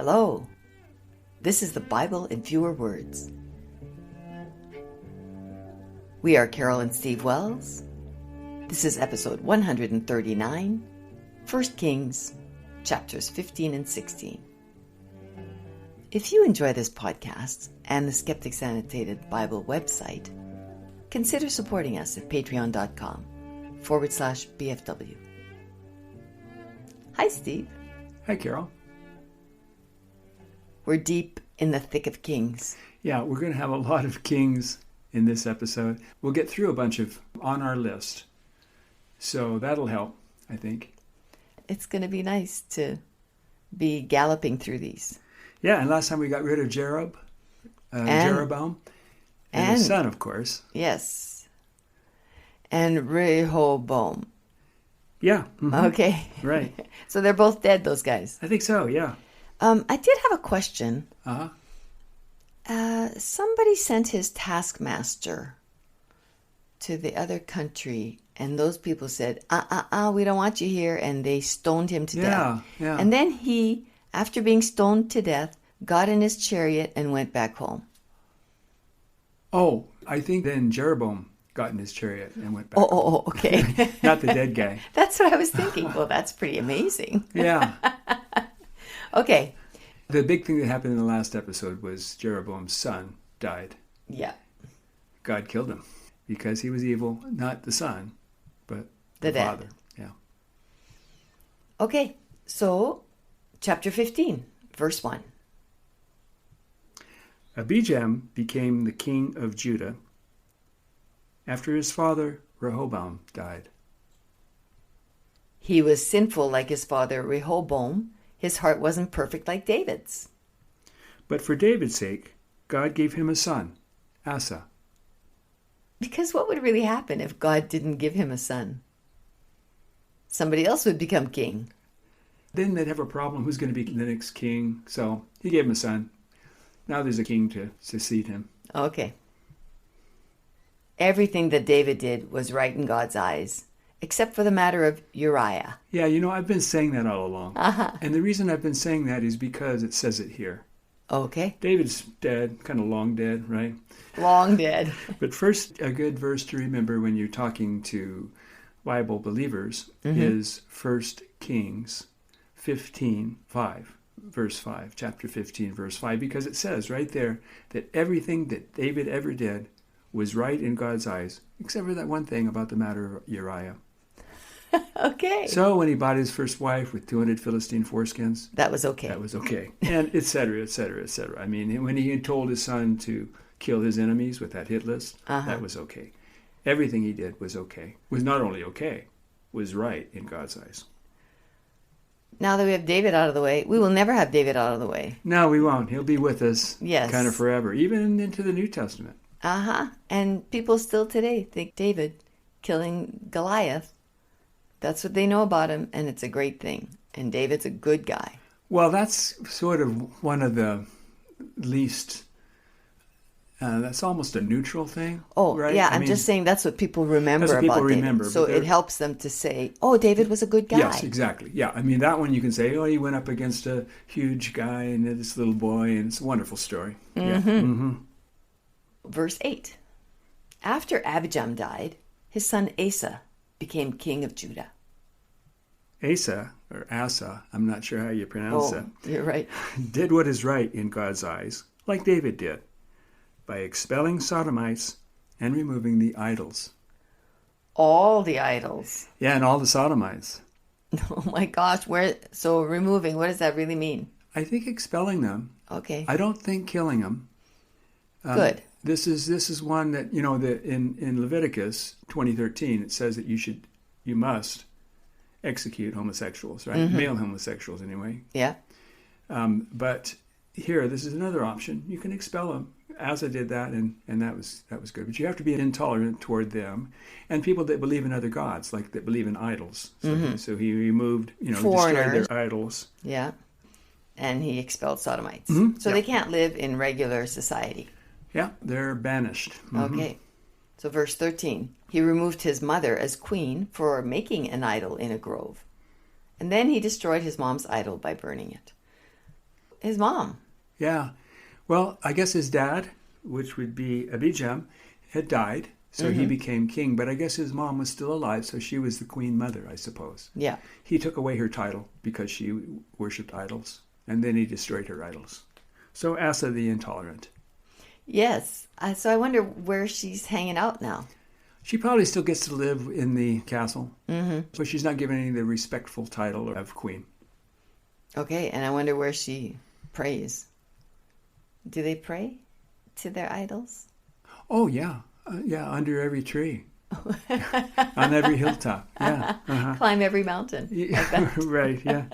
Hello. This is the Bible in Fewer Words. We are Carol and Steve Wells. This is episode 139, 1 Kings, chapters 15 and 16. If you enjoy this podcast and the Skeptics Annotated Bible website, consider supporting us at patreon.com/BFW. Hi, Steve. Hi, Carol. We're deep in the thick of Kings. Yeah, we're going to have a lot of Kings in this episode. We'll get through a bunch of on our list. So that'll help, I think. It's going to be nice to be galloping through these. Yeah, and last time we got rid of Jeroboam. And his son, of course. Yes. And Rehoboam. Yeah. Mm-hmm. Okay. Right. So they're both dead, those guys. I think so, yeah. I did have a question. Uh-huh. Somebody sent his taskmaster to the other country, and those people said, we don't want you here, and they stoned him to death. Yeah. And then he, after being stoned to death, got in his chariot and went back home. Oh, I think then Jeroboam got in his chariot and went back. Oh, okay. Not the dead guy. That's what I was thinking. Well, that's pretty amazing. Yeah. Okay. The big thing that happened in the last episode was Jeroboam's son died. Yeah. God killed him because he was evil, not the son, but the dad. father. Yeah. Okay. So, chapter 15, verse 1. Abijam became the king of Judah after his father Rehoboam died. He was sinful like his father Rehoboam. His heart wasn't perfect like David's. But for David's sake, God gave him a son, Asa. Because what would really happen if God didn't give him a son? Somebody else would become king. Then they'd have a problem. Who's going to be the next king? So he gave him a son. Now there's a king to succeed him. Okay. Everything that David did was right in God's eyes, except for the matter of Uriah. Yeah, I've been saying that all along. Uh-huh. And the reason I've been saying that is because it says it here. Okay. David's dead, kind of long dead, right? Long dead. But first, a good verse to remember when you're talking to Bible believers is 1 Kings 15:5. Verse 5, chapter 15, verse 5, because it says right there that everything that David ever did was right in God's eyes, except for that one thing about the matter of Uriah. Okay. So when he bought his first wife with 200 Philistine foreskins, that was okay. That was okay. And et cetera, et cetera, et cetera. I mean, when he had told his son to kill his enemies with that hit list, that was okay. Everything he did was okay. Was not only okay, was right in God's eyes. Now that we have David out of the way, we will never have David out of the way. No, we won't. He'll be with us kind of forever, even into the New Testament. And people still today think David killing Goliath, that's what they know about him, and it's a great thing. And David's a good guy. Well, that's sort of one of the least... that's almost a neutral thing. Oh, right? yeah, I'm just saying that's what people remember about David. Remember, so it helps them to say, oh, David was a good guy. Yes, exactly. Yeah, I mean, that one you can say, oh, he went up against a huge guy and this little boy, and it's a wonderful story. Yeah. Verse 8. After Abijam died, his son Asa became king of Judah. Asa, or Asa, I'm not sure how you pronounce it. You're right. Did what is right in God's eyes, like David did, by expelling sodomites and removing the idols. All the idols. Yeah, and all the sodomites. Oh my gosh, so removing, what does that really mean? I think expelling them. Okay. I don't think killing them. Good. This is one that, that in Leviticus 20:13, it says that you must execute homosexuals, right? Male homosexuals anyway. Yeah. But here, this is another option. You can expel them. Asa did that, and that was good. But you have to be intolerant toward them and people that believe in other gods, like that believe in idols. So he removed, destroyed their idols. Yeah. And he expelled sodomites. So they can't live in regular society. Yeah, they're banished. Okay. So verse 13, he removed his mother as queen for making an idol in a grove. And then he destroyed his mom's idol by burning it. His mom. Yeah. Well, I guess his dad, which would be Abijam, had died, so he became king. But I guess his mom was still alive, so she was the queen mother, I suppose. Yeah. He took away her title because she worshipped idols, and then he destroyed her idols. So Asa the intolerant. Yes. So I wonder where she's hanging out now. She probably still gets to live in the castle, but she's not given any of the respectful title of queen. Okay, and I wonder where she prays. Do they pray to their idols? Oh, yeah. Yeah, under every tree. On every hilltop. Yeah. Climb every mountain. Yeah. Like that. Right, yeah.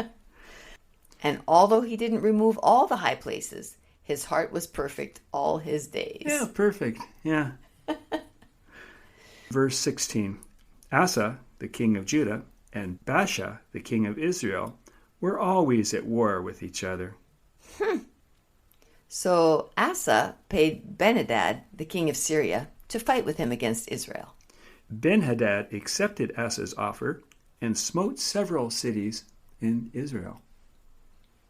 And although he didn't remove all the high places, his heart was perfect all his days. Yeah, perfect. Yeah. Verse 16. Asa, the king of Judah, and Baasha, the king of Israel, were always at war with each other. So Asa paid Ben-Hadad, the king of Syria, to fight with him against Israel. Ben-Hadad accepted Asa's offer and smote several cities in Israel.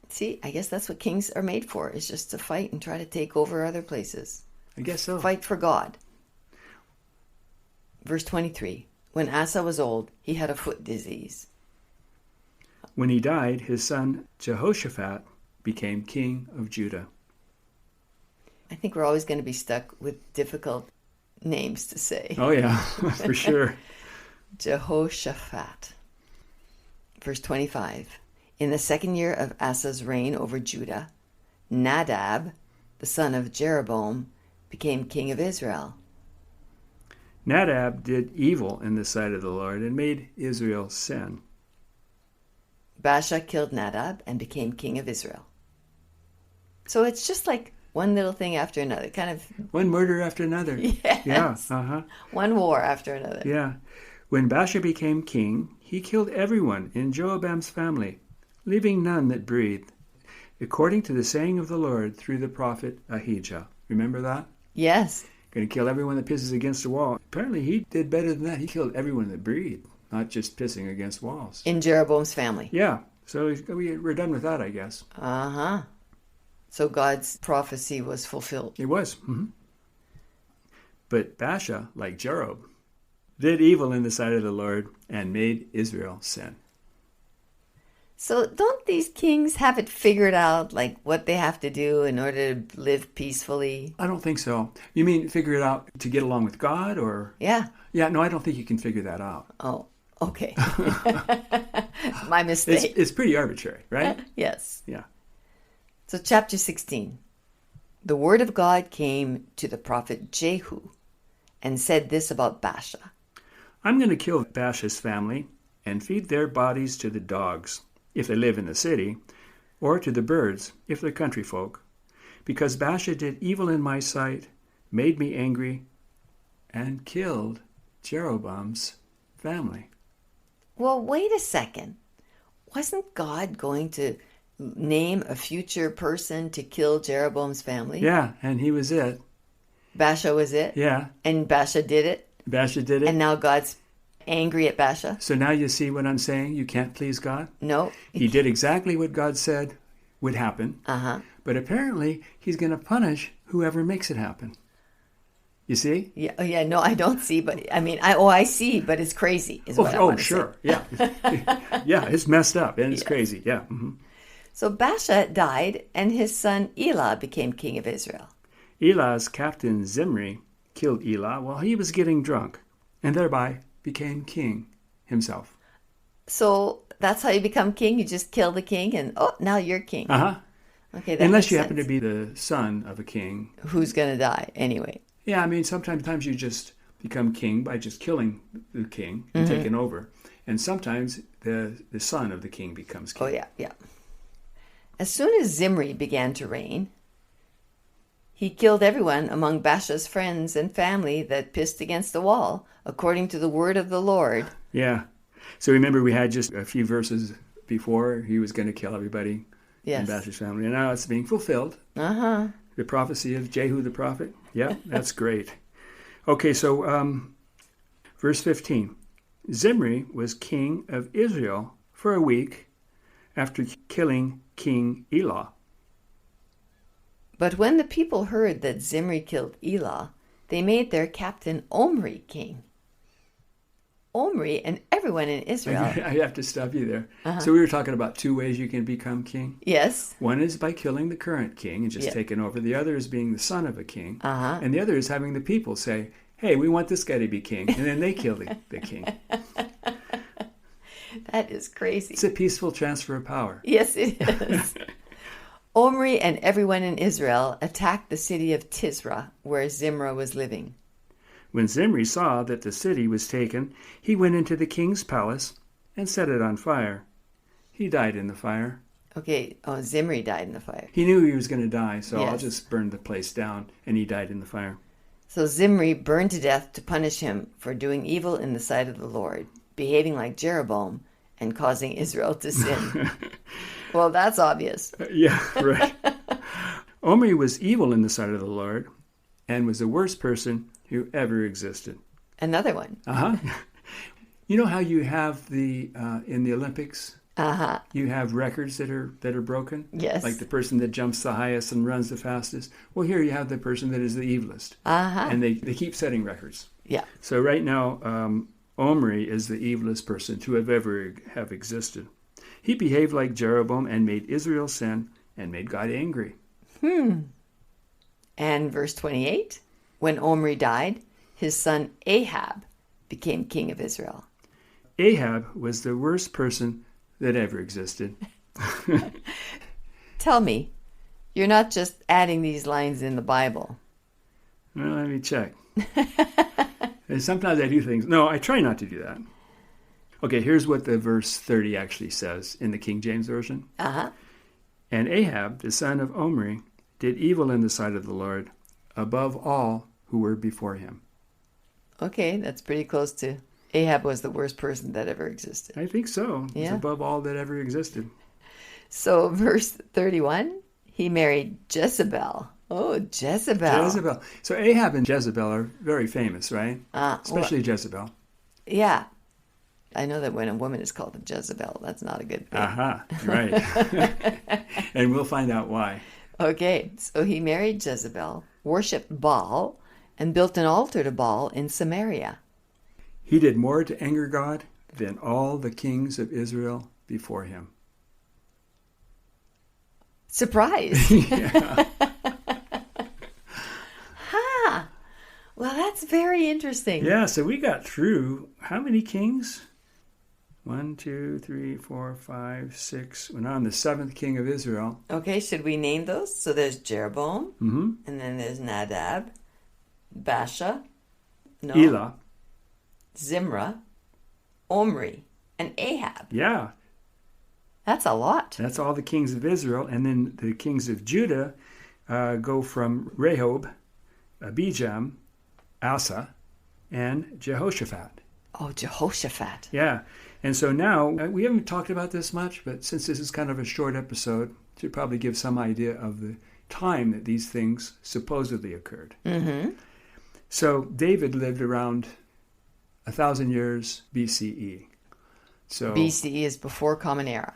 See, I guess that's what kings are made for, is just to fight and try to take over other places. I guess so. Fight for God. Verse 23. When Asa was old, he had a foot disease. When he died, his son Jehoshaphat became king of Judah. I think we're always going to be stuck with difficult names to say. Oh, yeah, for sure. Jehoshaphat. Verse 25. In the second year of Asa's reign over Judah, Nadab, the son of Jeroboam, became king of Israel. Nadab did evil in the sight of the Lord and made Israel sin. Baasha killed Nadab and became king of Israel. So it's just like one little thing after another, kind of. One murder after another. Yes. Yeah, One war after another. Yeah. When Baasha became king, he killed everyone in Jeroboam's family, leaving none that breathed, according to the saying of the Lord through the prophet Ahijah. Remember that? Yes. Going to kill everyone that pisses against the wall. Apparently he did better than that. He killed everyone that breathed, not just pissing against walls. In Jeroboam's family. Yeah. So we're done with that, I guess. Uh-huh. So God's prophecy was fulfilled. It was. Mm-hmm. But Baasha, like Jeroboam, did evil in the sight of the Lord and made Israel sin. So don't these kings have it figured out, like what they have to do in order to live peacefully? I don't think so. You mean figure it out to get along with God, or? Yeah. Yeah, no, I don't think you can figure that out. Oh, okay. My mistake. It's pretty arbitrary, right? Yes. Yeah. So chapter 16. The word of God came to the prophet Jehu and said this about Baasha. I'm going to kill Baasha's family and feed their bodies to the dogs, if they live in the city, or to the birds, if they're country folk, because Baasha did evil in my sight, made me angry, and killed Jeroboam's family. Well, wait a second. Wasn't God going to name a future person to kill Jeroboam's family? Yeah, and he was it. Baasha was it? Yeah. And Baasha did it? Baasha did it. And now God's angry at Baasha? So now you see what I'm saying? You can't please God? No. He did exactly what God said would happen. Uh-huh. But apparently he's going to punish whoever makes it happen. You see? Yeah, oh, yeah, no, I don't see, but I mean, I see, but it's crazy, is what I want to sure. say. Yeah. Yeah, it's messed up and it's crazy. Yeah. Mm-hmm. So Baasha died, and his son Elah became king of Israel. Elah's captain Zimri killed Elah while he was getting drunk, and thereby became king himself. So that's how you become king? You just kill the king, and now you're king. Uh-huh. Okay, that Unless makes you sense. happen to be the son of a king. Who's going to die anyway? Yeah, I mean, sometimes you just become king by just killing the king and taking over. And sometimes the son of the king becomes king. Oh, yeah. As soon as Zimri began to reign, he killed everyone among Baasha's friends and family that pissed against the wall, according to the word of the Lord. Yeah. So remember we had just a few verses before he was going to kill everybody in Baasha's family. And now it's being fulfilled. Uh-huh. The prophecy of Jehu the prophet. Yeah, that's great. Okay, so verse 15. Zimri was king of Israel for a week after killing King Elah. But when the people heard that Zimri killed Elah, they made their captain Omri king. Omri and everyone in Israel. I have to stop you there. So we were talking about two ways you can become king. Yes. One is by killing the current king and just taking over. The other is being the son of a king. And the other is having the people say, hey, we want this guy to be king. And then they kill the king. That is crazy. It's a peaceful transfer of power. Yes, it is. Omri and everyone in Israel attacked the city of Tisra, where Zimri was living. When Zimri saw that the city was taken, he went into the king's palace and set it on fire. He died in the fire. Okay, Zimri died in the fire. He knew he was going to die, so Yes. I'll just burn the place down, and he died in the fire. So Zimri burned to death to punish him for doing evil in the sight of the Lord, behaving like Jeroboam, and causing Israel to sin. Well, that's obvious. Yeah, right. Omri was evil in the sight of the Lord and was the worst person who ever existed. Another one. You know how you have in the Olympics, you have records that are broken? Yes. Like the person that jumps the highest and runs the fastest. Well, here you have the person that is the evilest. And they keep setting records. Yeah. So right now, Omri is the evilest person to ever have existed. He behaved like Jeroboam and made Israel sin and made God angry. And verse 28, when Omri died, his son Ahab became king of Israel. Ahab was the worst person that ever existed. Tell me, you're not just adding these lines in the Bible. Well, let me check. And sometimes I do things. No, I try not to do that. Okay, here's what the verse 30 actually says in the King James Version. And Ahab, the son of Omri, did evil in the sight of the Lord above all who were before him. Okay, that's pretty close to Ahab was the worst person that ever existed. I think so. It's above all that ever existed. So verse 31, he married Jezebel. Oh, Jezebel. Jezebel. So Ahab and Jezebel are very famous, right? Especially Jezebel. Yeah. I know that when a woman is called a Jezebel, that's not a good thing. Right. And we'll find out why. Okay, so he married Jezebel, worshipped Baal, and built an altar to Baal in Samaria. He did more to anger God than all the kings of Israel before him. Surprise! Yeah. Well, that's very interesting. Yeah, so we got through how many kings? 1, 2, 3, 4, 5, 6. We're on the 7th king of Israel. Okay, should we name those? So there's Jeroboam, and then there's Nadab, Baasha, Elah, Zimri, Omri, and Ahab. Yeah. That's a lot. That's all the kings of Israel. And then the kings of Judah go from Rehob, Abijam, Asa, and Jehoshaphat. Oh, Jehoshaphat. Yeah. And so now, we haven't talked about this much, but since this is kind of a short episode, to probably give some idea of the time that these things supposedly occurred. So David lived around 1,000 years BCE. So BCE is before Common Era.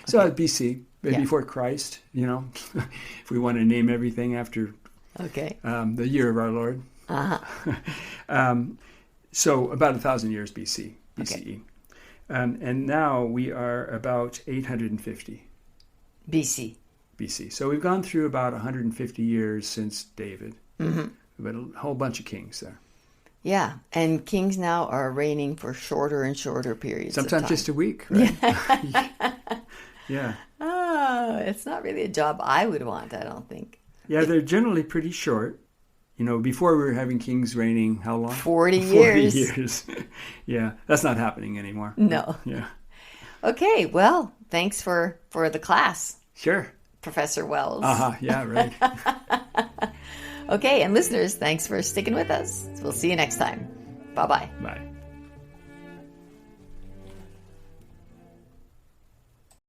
So BC, before Christ, if we want to name everything after the year of our Lord. So about 1,000 years BCE. And now we are about 850 BC. So we've gone through about 150 years since David. But a whole bunch of kings there. Yeah, and kings now are reigning for shorter and shorter periods Sometimes of time. just a week, right? Yeah. Oh, it's not really a job I would want, I don't think. Yeah, they're generally pretty short. Before we were having kings reigning, how long? 40 years. 40 years. Yeah, that's not happening anymore. No. Yeah. Okay, well, thanks for the class. Sure. Professor Wells. Yeah, right. Okay, and listeners, thanks for sticking with us. We'll see you next time. Bye-bye. Bye.